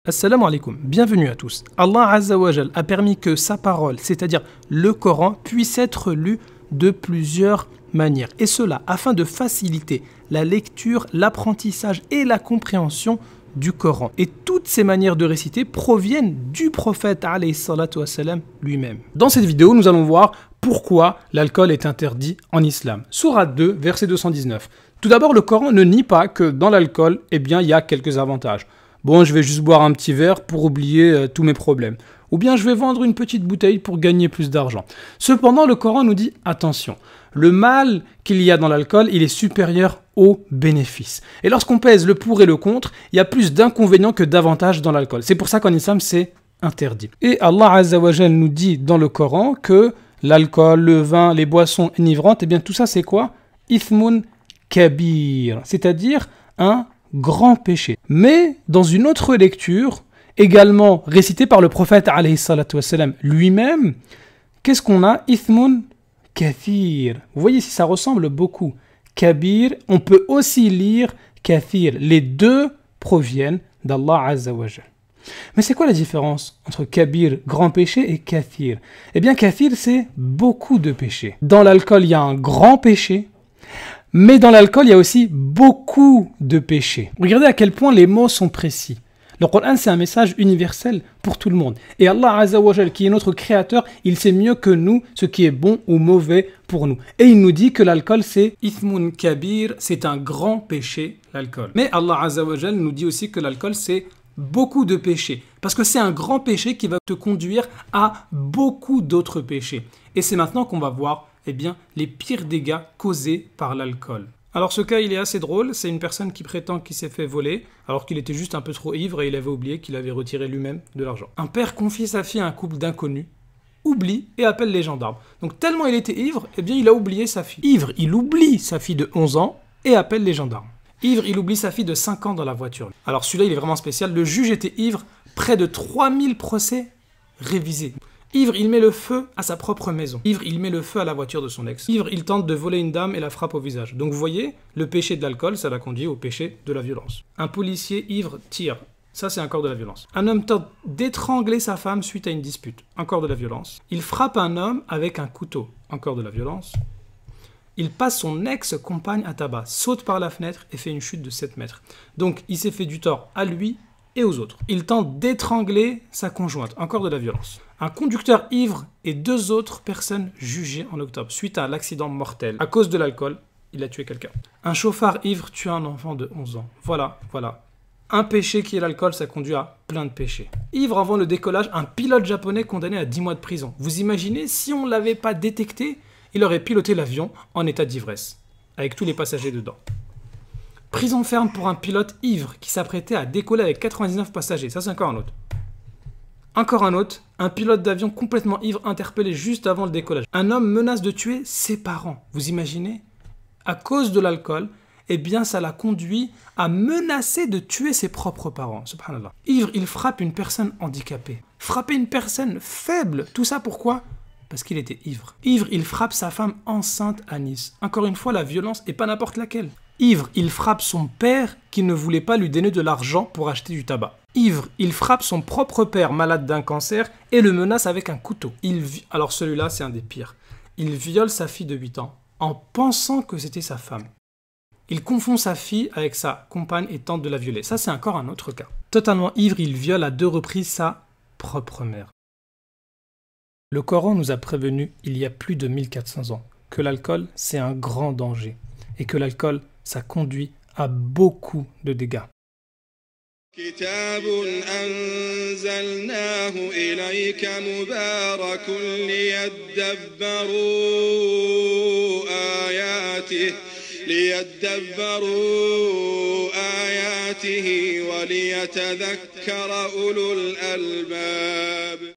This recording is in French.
Assalamu alaikum, bienvenue à tous. Allah Azza wa Jal a permis que sa parole, c'est-à-dire le Coran, puisse être lu de plusieurs manières. Et cela afin de faciliter la lecture, l'apprentissage et la compréhension du Coran. Et toutes ces manières de réciter proviennent du prophète alayhi salatu wassalam lui-même. Dans cette vidéo, nous allons voir pourquoi l'alcool est interdit en islam. Sourate 2, verset 219. Tout d'abord, le Coran ne nie pas que dans l'alcool, il y a quelques avantages. Bon, je vais juste boire un petit verre pour oublier tous mes problèmes. Ou bien je vais vendre une petite bouteille pour gagner plus d'argent. Cependant, le Coran nous dit attention. Le mal qu'il y a dans l'alcool, il est supérieur aux bénéfices. Et lorsqu'on pèse le pour et le contre, il y a plus d'inconvénients que d'avantages dans l'alcool. C'est pour ça qu'en islam, c'est interdit. Et Allah Azza wa Jal nous dit dans le Coran que l'alcool, le vin, les boissons enivrantes, eh bien tout ça c'est quoi? Ithmun kabir, c'est-à-dire un grand péché. Mais dans une autre lecture, également récitée par le prophète alayhi salatu wassalam lui-même, qu'est-ce qu'on a? Ithmun kathir. Vous voyez si ça ressemble beaucoup. Kabir, on peut aussi lire kathir. Les deux proviennent d'Allah Azza wa Jal. Mais c'est quoi la différence entre kabir, grand péché, et kathir? Eh bien, kathir, c'est beaucoup de péchés. Dans l'alcool, il y a un grand péché, mais dans l'alcool, il y a aussi beaucoup de péchés. Regardez à quel point les mots sont précis. Le Coran, c'est un message universel pour tout le monde. Et Allah Azza wa Jal, qui est notre créateur, il sait mieux que nous ce qui est bon ou mauvais pour nous. Et il nous dit que l'alcool, c'est Ithmun kabir, c'est un grand péché, l'alcool. Mais Allah Azza wa Jal nous dit aussi que l'alcool, c'est beaucoup de péchés. Parce que c'est un grand péché qui va te conduire à beaucoup d'autres péchés. Et c'est maintenant qu'on va voir les pires dégâts causés par l'alcool. Alors ce cas, il est assez drôle. C'est une personne qui prétend qu'il s'est fait voler alors qu'il était juste un peu trop ivre et il avait oublié qu'il avait retiré lui-même de l'argent. Un père confie sa fille à un couple d'inconnus, oublie et appelle les gendarmes. Donc tellement il était ivre, il a oublié sa fille. Ivre, il oublie sa fille de 11 ans et appelle les gendarmes. Ivre, il oublie sa fille de 5 ans dans la voiture. Alors celui-là, il est vraiment spécial. Le juge était ivre, près de 3000 procès révisés. Ivre, il met le feu à sa propre maison. Ivre, il met le feu à la voiture de son ex. Ivre, il tente de voler une dame et la frappe au visage. Donc vous voyez, le péché de l'alcool, ça l'a conduit au péché de la violence. Un policier ivre tire. Ça, c'est encore de la violence. Un homme tente d'étrangler sa femme suite à une dispute. Encore de la violence. Il frappe un homme avec un couteau. Encore de la violence. Il passe son ex-compagne à tabac, saute par la fenêtre et fait une chute de 7 mètres. Donc, il s'est fait du tort à lui et aux autres. Il tente d'étrangler sa conjointe. Encore de la violence. Un conducteur ivre et 2 autres personnes jugées en octobre suite à un accident mortel. À cause de l'alcool, il a tué quelqu'un. Un chauffard ivre tue un enfant de 11 ans. Voilà. Un péché qui est l'alcool, ça conduit à plein de péchés. Ivre avant le décollage, un pilote japonais condamné à 10 mois de prison. Vous imaginez, si on ne l'avait pas détecté, il aurait piloté l'avion en état d'ivresse, avec tous les passagers dedans. Prison ferme pour un pilote ivre qui s'apprêtait à décoller avec 99 passagers. Ça, c'est encore un autre. Encore un autre, un pilote d'avion complètement ivre interpellé juste avant le décollage. Un homme menace de tuer ses parents. Vous imaginez? À cause de l'alcool, ça l'a conduit à menacer de tuer ses propres parents. Subhanallah. Ivre, il frappe une personne handicapée. Frapper une personne faible. Tout ça pourquoi? Parce qu'il était ivre. Ivre, il frappe sa femme enceinte à Nice. Encore une fois, la violence et pas n'importe laquelle. Ivre, il frappe son père qui ne voulait pas lui donner de l'argent pour acheter du tabac. Ivre, il frappe son propre père malade d'un cancer et le menace avec un couteau. Alors celui-là, c'est un des pires. Il viole sa fille de 8 ans en pensant que c'était sa femme. Il confond sa fille avec sa compagne et tente de la violer. Ça, c'est encore un autre cas. Totalement ivre, il viole à 2 reprises sa propre mère. Le Coran nous a prévenu il y a plus de 1400 ans que l'alcool, c'est un grand danger et que l'alcool, ça conduit à beaucoup de dégâts. كتاب أنزلناه إليك مبارك ليدبروا آياته وليتذكر أولو الألباب